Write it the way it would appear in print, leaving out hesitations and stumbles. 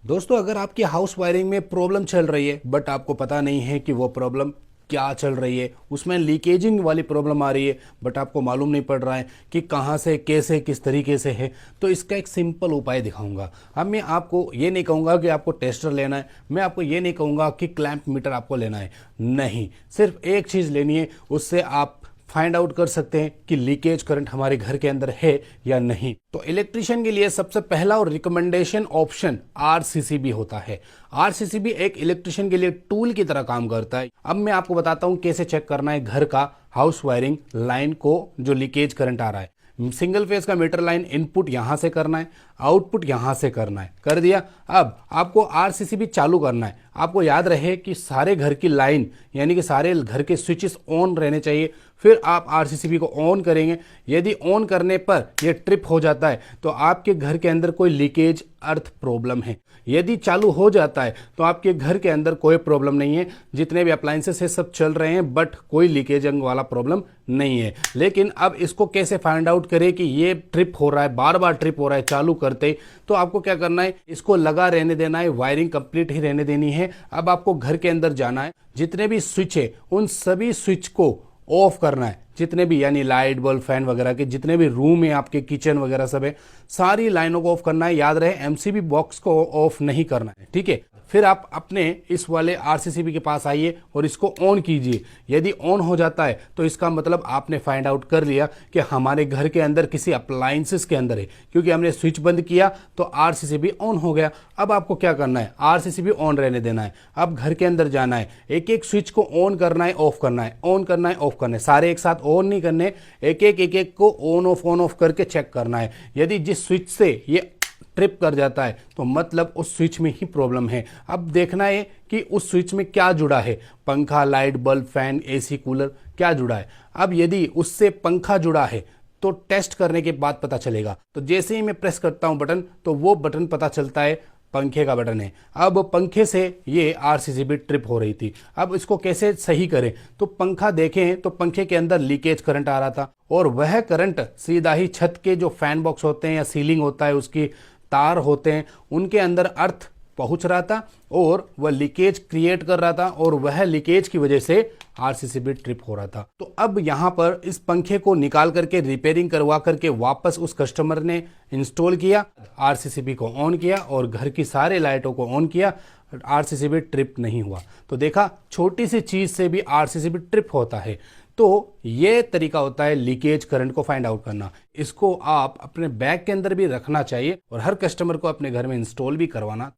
दोस्तों, अगर आपकी हाउस वायरिंग में प्रॉब्लम चल रही है बट आपको पता नहीं है कि वो प्रॉब्लम क्या चल रही है, उसमें लीकेजिंग वाली प्रॉब्लम आ रही है बट आपको मालूम नहीं पड़ रहा है कि कहाँ से कैसे किस तरीके से है, तो इसका एक सिंपल उपाय दिखाऊंगा। अब मैं आपको ये नहीं कहूँगा कि आपको टेस्टर लेना है, मैं आपको ये नहीं कहूँगा कि क्लैंप मीटर आपको लेना है। नहीं, सिर्फ एक चीज़ लेनी है, उससे आप फाइंड आउट कर सकते हैं कि लीकेज करंट हमारे घर के अंदर है या नहीं। तो इलेक्ट्रिशियन के लिए सबसे पहला और रिकमेंडेशन ऑप्शन आरसीसीबी होता है। आरसीसीबी एक इलेक्ट्रिशियन के लिए टूल की तरह काम करता है। अब मैं आपको बताता हूं कैसे चेक करना है घर का हाउस वायरिंग लाइन को, जो लीकेज करंट आ रहा है। सिंगल फेज का मीटर लाइन इनपुट यहां से करना है, आउटपुट यहां से करना है, कर दिया। अब आपको आरसीसीबी चालू करना है। आपको याद रहे कि सारे घर की लाइन यानी कि सारे घर के स्विचेस ऑन रहने चाहिए, फिर आप आरसीसीबी को ऑन करेंगे। यदि ऑन करने पर यह ट्रिप हो जाता है तो आपके घर के अंदर कोई लीकेज अर्थ प्रॉब्लम है। यदि चालू हो जाता है तो आपके घर के अंदर कोई प्रॉब्लम नहीं है, जितने भी अप्लायंसेस है सब चल रहे हैं, बट कोई लीकेज वाला प्रॉब्लम नहीं है। लेकिन अब इसको कैसे फाइंड आउट करें कि ये ट्रिप हो रहा है, बार बार ट्रिप हो रहा है चालू करते, तो आपको क्या करना है, इसको लगा रहने देना है, वायरिंग कंप्लीट ही रहने देनी है। अब आपको घर के अंदर जाना है, जितने भी स्विच है उन सभी स्विच को ऑफ करना है। जितने भी यानी लाइट बल्ब फैन वगैरह के जितने भी रूम है, आपके किचन वगैरह सब है, सारी लाइनों को ऑफ करना है। याद रहे एमसीबी बॉक्स को ऑफ नहीं करना है, ठीक है। फिर आप अपने इस वाले आरसीसीबी के पास आइए और इसको ऑन कीजिए। यदि ऑन हो जाता है तो इसका मतलब आपने फाइंड आउट कर लिया कि हमारे घर के अंदर किसी अप्लायंसेस के अंदर है, क्योंकि हमने स्विच बंद किया तो आरसीसीबी ऑन हो गया। अब आपको क्या करना है, आरसीसीबी ऑन रहने देना है। अब घर के अंदर जाना है, एक एक स्विच को ऑन करना है, ऑफ करना है, ऑन करना है, ऑफ करना है। सारे एक साथ ऑन नहीं करने, एक एक को ऑन ऑफ करके चेक करना है। यदि जिस स्विच से ये ट्रिप कर जाता है तो मतलब उस स्विच में ही प्रॉब्लम है। अब देखना है कि उस स्विच में क्या जुड़ा है, पंखा, light, bulb, fan, AC, cooler क्या जुड़ा है। अब यदि उससे पंखा जुड़ा है तो टेस्ट करने के बाद पता चलेगा। तो जैसे ही मैं प्रेस करता हूं बटन, तो वो बटन पता चलता है पंखे का बटन है। अब पंखे से ये आरसीसीबी ट्रिप हो रही थी। अब इसको कैसे सही करें, तो पंखा देखें तो पंखे के अंदर लीकेज करंट आ रहा था, और वह करंट सीधा ही छत के जो फैन बॉक्स होते हैं या सीलिंग होता है, उसकी तार होते हैं, उनके अंदर अर्थ पहुंच रहा था और वह लीकेज क्रिएट कर रहा था, और वह लीकेज की वजह से आरसीसीबी ट्रिप हो रहा था। तो अब यहां पर इस पंखे को निकाल करके रिपेयरिंग करवा करके वापस उस कस्टमर ने इंस्टॉल किया, आरसीसीबी को ऑन किया और घर की सारे लाइटों को ऑन किया, आरसीसीबी ट्रिप नहीं हुआ। तो देखा, छोटी सी चीज से भी आरसीसीबी ट्रिप होता है। तो ये तरीका होता है लीकेज करंट को फाइंड आउट करना। इसको आप अपने बैग के अंदर भी रखना चाहिए और हर कस्टमर को अपने घर में इंस्टॉल भी करवाना